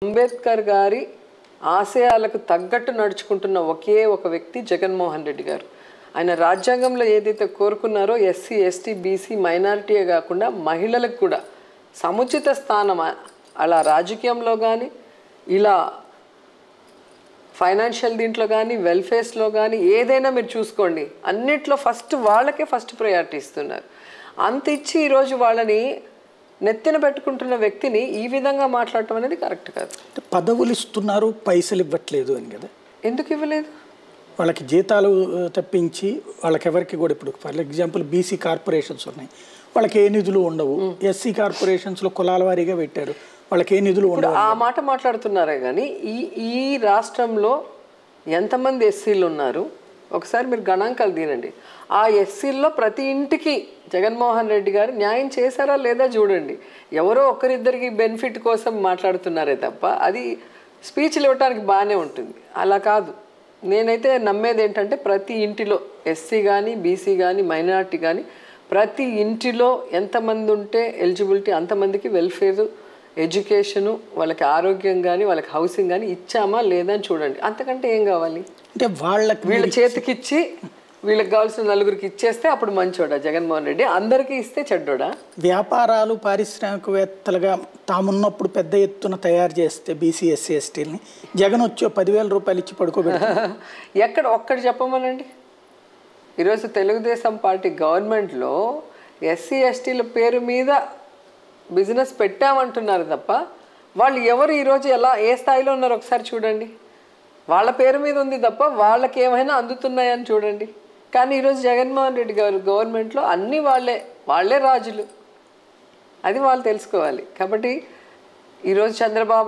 అంబేద్కర్ గారి ఆశయాలకు తగ్గట్టు నడుచుకుంటున్న ఒకే ఒక వ్యక్తి జగన్మోహన్ రెడ్డి గారు. ఆయన రాజ్యాంగంలో ఏదైతే కోరుకున్నారో ఎస్సీ ఎస్టీ బీసీ మైనారిటీయే కాకుండా మహిళలకు కూడా సముచిత స్థానం అలా రాజకీయంలో కానీ ఇలా ఫైనాన్షియల్ దీంట్లో కానీ వెల్ఫేర్స్లో కానీ ఏదైనా మీరు చూసుకోండి, అన్నిట్లో వాళ్ళకే ఫస్ట్ ప్రయారిటీ ఇస్తున్నారు. అంత ఇచ్చి ఈరోజు వాళ్ళని నెత్తిన పెట్టుకుంటున్న వ్యక్తిని ఈ విధంగా మాట్లాడటం అనేది కరెక్ట్ కాదు. పదవులు ఇస్తున్నారు, పైసలు ఇవ్వట్లేదు అని కదా. ఎందుకు ఇవ్వలేదు? వాళ్ళకి జీతాలు తప్పించి వాళ్ళకి ఎవరికి కూడా ఇప్పుడు ఫర్ ఎగ్జాంపుల్ బీసీ కార్పొరేషన్స్ ఉన్నాయి, వాళ్ళకి ఏ నిధులు ఉండవు. ఎస్సీ కార్పొరేషన్స్లో కులాల వారీగా పెట్టారు, వాళ్ళకి ఏ నిధులు ఉండవు. ఆ మాట మాట్లాడుతున్నారే కానీ ఈ రాష్ట్రంలో ఎంతమంది ఎస్సీలు ఉన్నారు ఒకసారి మీరు గణాంకాలు తీనండి. ఆ ఎస్సీల్లో ప్రతి ఇంటికి జగన్మోహన్ రెడ్డి గారు న్యాయం చేశారా లేదా చూడండి. ఎవరో ఒకరిద్దరికి బెనిఫిట్ కోసం మాట్లాడుతున్నారే తప్ప అది స్పీచ్లు ఇవ్వడానికి బాగానే ఉంటుంది. అలా కాదు. నేనైతే నమ్మేది ఏంటంటే ప్రతి ఇంటిలో ఎస్సీ కానీ బీసీ కానీ మైనారిటీ కానీ ప్రతి ఇంటిలో ఎంతమంది ఉంటే ఎలిజిబిలిటీ అంతమందికి వెల్ఫేర్, ఎడ్యుకేషను, వాళ్ళకి ఆరోగ్యం కానీ వాళ్ళకి హౌసింగ్ కానీ ఇచ్చామా లేదా అని చూడండి. అంతకంటే ఏం కావాలి? అంటే వీళ్ళ చేతికిచ్చి వీళ్ళకి కావాల్సిన నలుగురికి ఇచ్చేస్తే అప్పుడు మంచోడా జగన్మోహన్ రెడ్డి? అందరికీ ఇస్తే చెడ్డోడా? వ్యాపారాలు పారిశ్రామికవేత్తలుగా తామున్నప్పుడు పెద్ద ఎత్తున తయారు చేస్తే బీసీ ఎస్సీ ఎస్టీలని జగన్ వచ్చి 10,000 రూపాయలు ఇచ్చి పడుకోబెడతారు. ఎక్కడ ఒక్కటి చెప్పమనండి. ఈరోజు తెలుగుదేశం పార్టీ గవర్నమెంట్లో ఎస్సీ ఎస్టీల పేరు మీద బిజినెస్ పెట్టామంటున్నారు తప్ప వాళ్ళు ఎవరు ఈరోజు ఏ స్థాయిలో ఉన్నారో ఒకసారి చూడండి. వాళ్ళ పేరు మీద ఉంది తప్ప వాళ్ళకి ఏమైనా అందుతున్నాయని చూడండి. కానీ ఈరోజు జగన్మోహన్ రెడ్డి గారు గవర్నమెంట్లో అన్నీ వాళ్ళే రాజులు. అది వాళ్ళు తెలుసుకోవాలి. కాబట్టి ఈరోజు చంద్రబాబు